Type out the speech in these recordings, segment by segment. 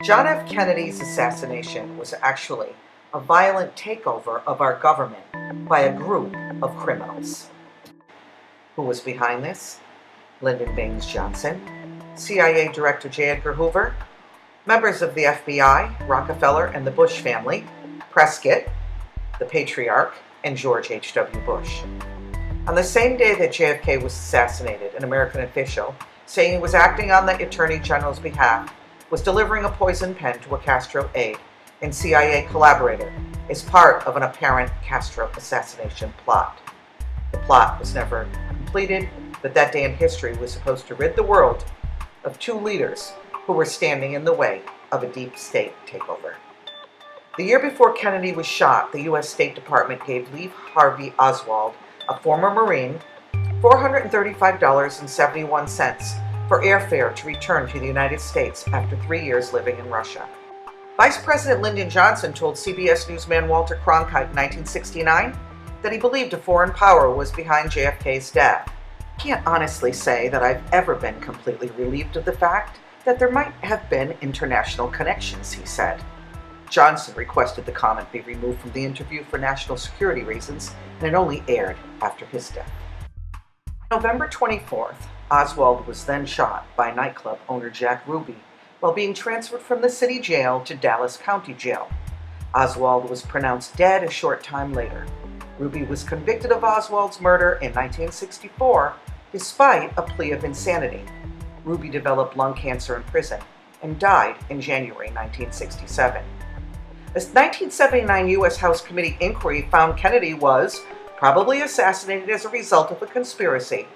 John F. Kennedy's assassination was actually a violent takeover of our government by a group of criminals. Who was behind this? Lyndon Baines Johnson, CIA Director J. Edgar Hoover, members of the FBI, Rockefeller and the Bush family, Prescott, the Patriarch, and George H.W. Bush. On the same day that JFK was assassinated, an American official, saying he was acting on the Attorney General's behalf, was delivering a poison pen to a Castro aide and CIA collaborator as part of an apparent Castro assassination plot. The plot was never completed, but that day in history was supposed to rid the world of two leaders who were standing in the way of a deep state takeover. The year before Kennedy was shot, the U.S. State Department gave Lee Harvey Oswald, a former Marine, $435.71 for airfare to return to the United States after 3 years living in Russia. Vice President Lyndon Johnson told CBS newsman Walter Cronkite in 1969 that he believed a foreign power was behind JFK's death. I can't honestly say that I've ever been completely relieved of the fact that there might have been international connections, he said. Johnson requested the comment be removed from the interview for national security reasons, and it only aired after his death. November 24th, Oswald was then shot by nightclub owner Jack Ruby while being transferred from the city jail to Dallas County Jail. Oswald was pronounced dead a short time later. Ruby was convicted of Oswald's murder in 1964 despite a plea of insanity. Ruby developed lung cancer in prison and died in January 1967. A 1979 U.S. House Committee inquiry found Kennedy was probably assassinated as a result of a conspiracy,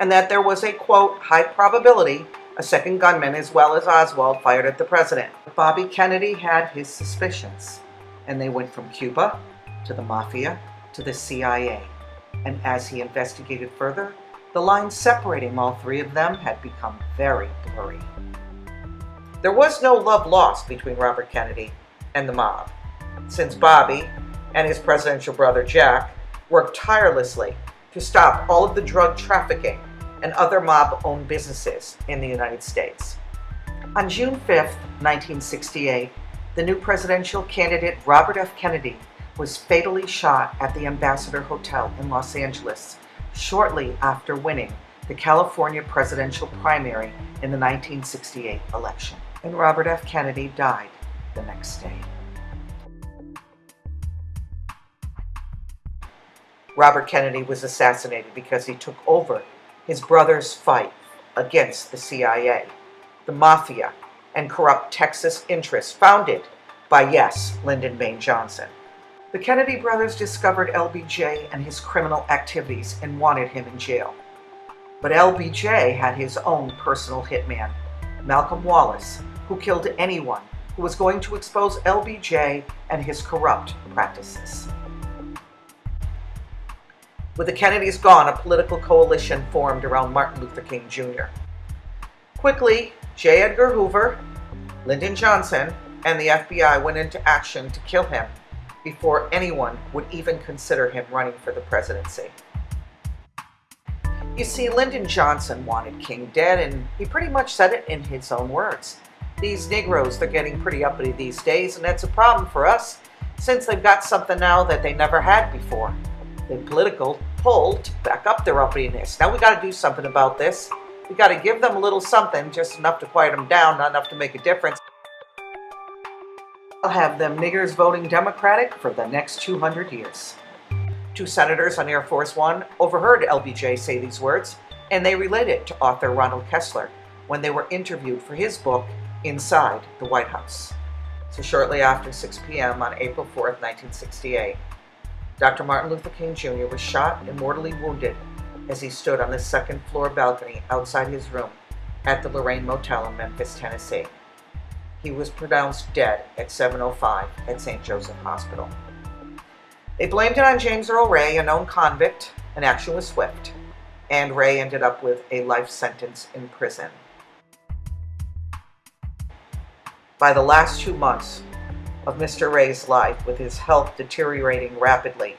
and that there was a, quote, high probability a second gunman as well as Oswald fired at the president. Bobby Kennedy had his suspicions, and they went from Cuba to the Mafia to the CIA. And as he investigated further, the lines separating all three of them had become very blurry. There was no love lost between Robert Kennedy and the mob, since Bobby and his presidential brother Jack worked tirelessly to stop all of the drug trafficking and other mob-owned businesses in the United States. On June 5, 1968, the new presidential candidate Robert F. Kennedy was fatally shot at the Ambassador Hotel in Los Angeles shortly after winning the California presidential primary in the 1968 election. And Robert F. Kennedy died the next day. Robert Kennedy was assassinated because he took over his brother's fight against the CIA, the Mafia, and corrupt Texas interests founded by, yes, Lyndon Baines Johnson. The Kennedy brothers discovered LBJ and his criminal activities and wanted him in jail. But LBJ had his own personal hitman, Malcolm Wallace, who killed anyone who was going to expose LBJ and his corrupt practices. With the Kennedys gone, a political coalition formed around Martin Luther King Jr. Quickly, J. Edgar Hoover, Lyndon Johnson, and the FBI went into action to kill him before anyone would even consider him running for the presidency. You see, Lyndon Johnson wanted King dead, and he pretty much said it in his own words. These Negroes, they're getting pretty uppity these days, and that's a problem for us, since they've got something now that they never had before. The political pull to back up their uppityness. Now we got to do something about this. We got to give them a little something, just enough to quiet them down, not enough to make a difference. I'll have them niggers voting Democratic for the next 200 years. Two senators on Air Force One overheard LBJ say these words, and they relayed it to author Ronald Kessler when they were interviewed for his book, Inside the White House. So shortly after 6 p.m. on April 4th, 1968, Dr. Martin Luther King Jr. was shot and mortally wounded as he stood on the second-floor balcony outside his room at the Lorraine Motel in Memphis, Tennessee. He was pronounced dead at 7:05 at St. Joseph Hospital. They blamed it on James Earl Ray, a known convict, and action was swift, and Ray ended up with a life sentence in prison. By the last 2 months of Mr. Ray's life, with his health deteriorating rapidly,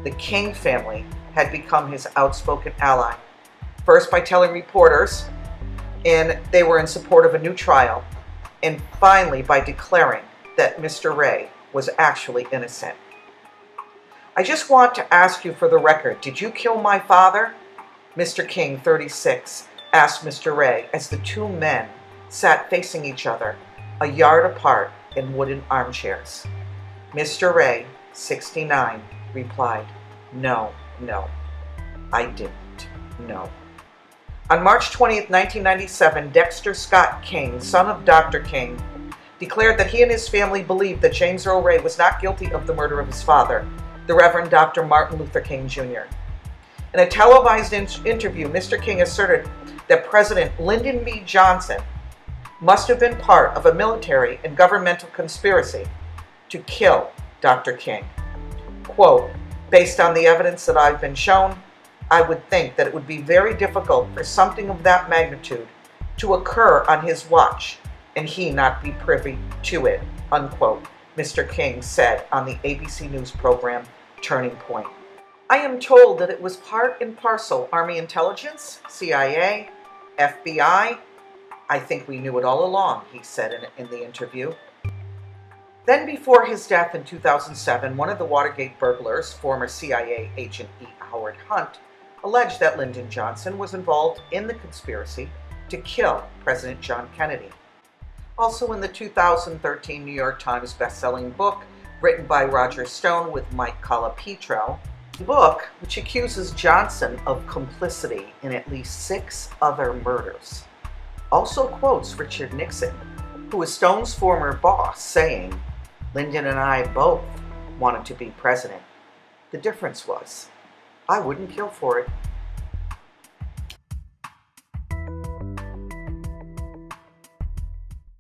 the King family had become his outspoken ally, first by telling reporters they were in support of a new trial, and finally by declaring that Mr. Ray was actually innocent. "I just want to ask you for the record, did you kill my father?" Mr. King, 36, asked Mr. Ray as the two men sat facing each other, a yard apart in wooden armchairs. Mr. Ray, 69, replied, "No, I didn't, no." On March 20th, 1997, Dexter Scott King, son of Dr. King, declared that he and his family believed that James Earl Ray was not guilty of the murder of his father, the Reverend Dr. Martin Luther King Jr. In a televised interview, Mr. King asserted that President Lyndon B. Johnson must have been part of a military and governmental conspiracy to kill Dr. King. Quote, "Based on the evidence that I've been shown, I would think that it would be very difficult for something of that magnitude to occur on his watch and he not be privy to it," unquote, Mr. King said on the ABC News program Turning Point. "I am told that it was part and parcel Army intelligence, CIA, FBI. I think we knew it all along," he said in the interview. Then before his death in 2007, one of the Watergate burglars, former CIA agent E. Howard Hunt, alleged that Lyndon Johnson was involved in the conspiracy to kill President John Kennedy. Also in the 2013 New York Times best-selling book written by Roger Stone with Mike Colapetro, the book, which accuses Johnson of complicity in at least 6 other murders, also quotes Richard Nixon, who was Stone's former boss, saying, "Lyndon and I both wanted to be president. The difference was, I wouldn't kill for it."